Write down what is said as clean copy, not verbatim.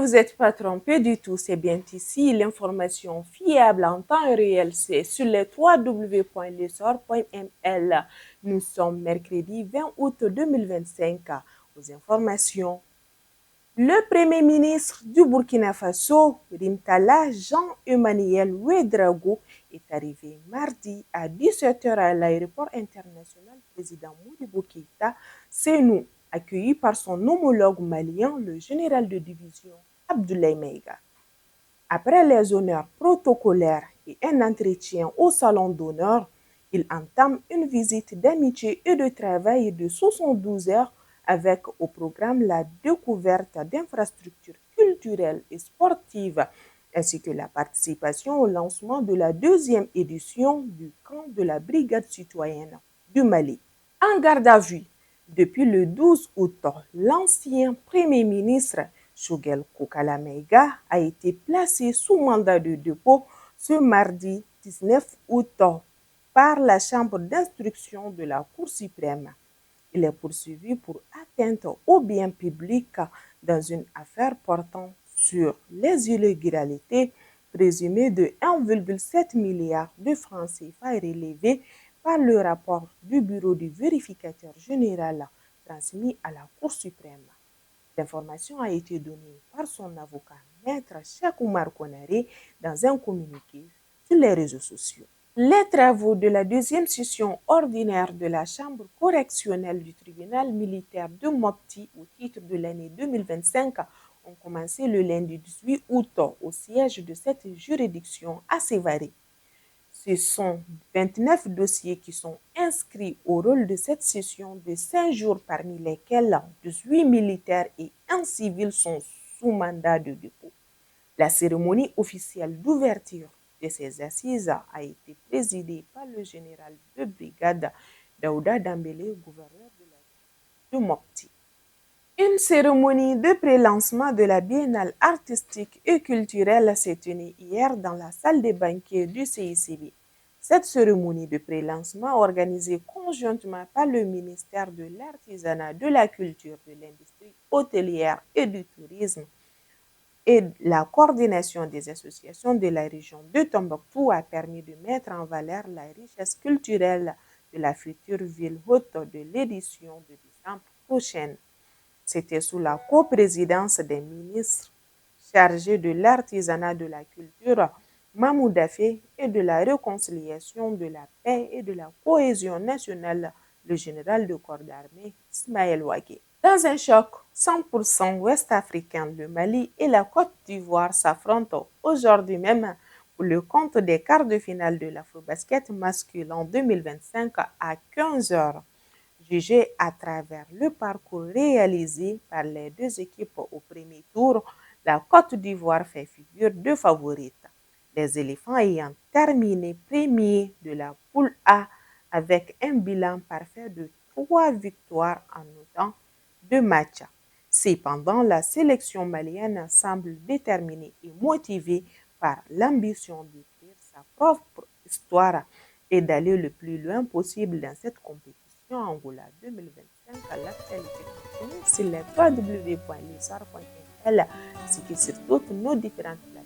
vous n'êtes pas trompé du tout, c'est bien ici l'information fiable en temps réel, c'est sur le www.lessor.ml. Nous sommes mercredi 20 août 2025. Aux informations, le Premier ministre du Burkina Faso, Rimtala Jean-Emmanuel Ouedraogo, est arrivé mardi à 17h à l'aéroport international président Modibo Keïta, Sénou, accueilli par son homologue malien, le général de division Abdoulaye Maïga. Après les honneurs protocolaires et un entretien au salon d'honneur, il entame une visite d'amitié et de travail de 72 heures avec au programme la découverte d'infrastructures culturelles et sportives, ainsi que la participation au lancement de la deuxième édition du camp de la Brigade citoyenne du Mali. En garde à vue, depuis le 12 août, l'ancien Premier ministre Choguel Kokala Maïga a été placé sous mandat de dépôt ce mardi 19 août par la Chambre d'instruction de la Cour suprême. Il est poursuivi pour atteinte au bien public dans une affaire portant sur les illégalités présumées de 1,7 milliard de francs CFA relevées par le rapport du bureau du vérificateur général transmis à la Cour suprême. L'information a été donnée par son avocat, Maître Cheikh Oumar Konaré, dans un communiqué sur les réseaux sociaux. Les travaux de la deuxième session ordinaire de la Chambre correctionnelle du tribunal militaire de Mopti au titre de l'année 2025 ont commencé le lundi 18 août au siège de cette juridiction à Sévaré. Ce sont 29 dossiers qui sont inscrits au rôle de cette session de 5 jours, parmi lesquels 18 militaires et 1 civil sont sous mandat de dépôt. La cérémonie officielle d'ouverture de ces assises a été présidée par le général de brigade Daouda Dambélé, gouverneur de la région de Mopti. Une cérémonie de prélancement de la biennale artistique et culturelle s'est tenue hier dans la salle des banquets du CICB. Cette cérémonie de prélancement, organisée conjointement par le ministère de l'Artisanat, de la Culture, de l'Industrie hôtelière et du Tourisme et la coordination des associations de la région de Tombouctou, a permis de mettre en valeur la richesse culturelle de la future ville hôte de l'édition de décembre prochaine. C'était sous la coprésidence des ministres chargés de l'artisanat, de la culture, Mamou Dafé, et de la réconciliation, de la paix et de la cohésion nationale, le général de corps d'armée Ismaël Ouaké. Dans un choc 100% ouest-africain, le Mali et la Côte d'Ivoire s'affrontent aujourd'hui même pour le compte des quarts de finale de l'Afrobasket masculin 2025 à 15h. Jugé à travers le parcours réalisé par les deux équipes au premier tour, la Côte d'Ivoire fait figure de favorite. Les éléphants ayant terminé premier de la poule A avec un bilan parfait de 3 victoires en autant de matchs. Cependant, la sélection malienne semble déterminée et motivée par l'ambition d'écrire sa propre histoire et d'aller le plus loin possible dans cette compétition. Angola 2025 à l'actualité continue sur les www.lesar.ml ainsi que sur toutes nos différentes plateformes.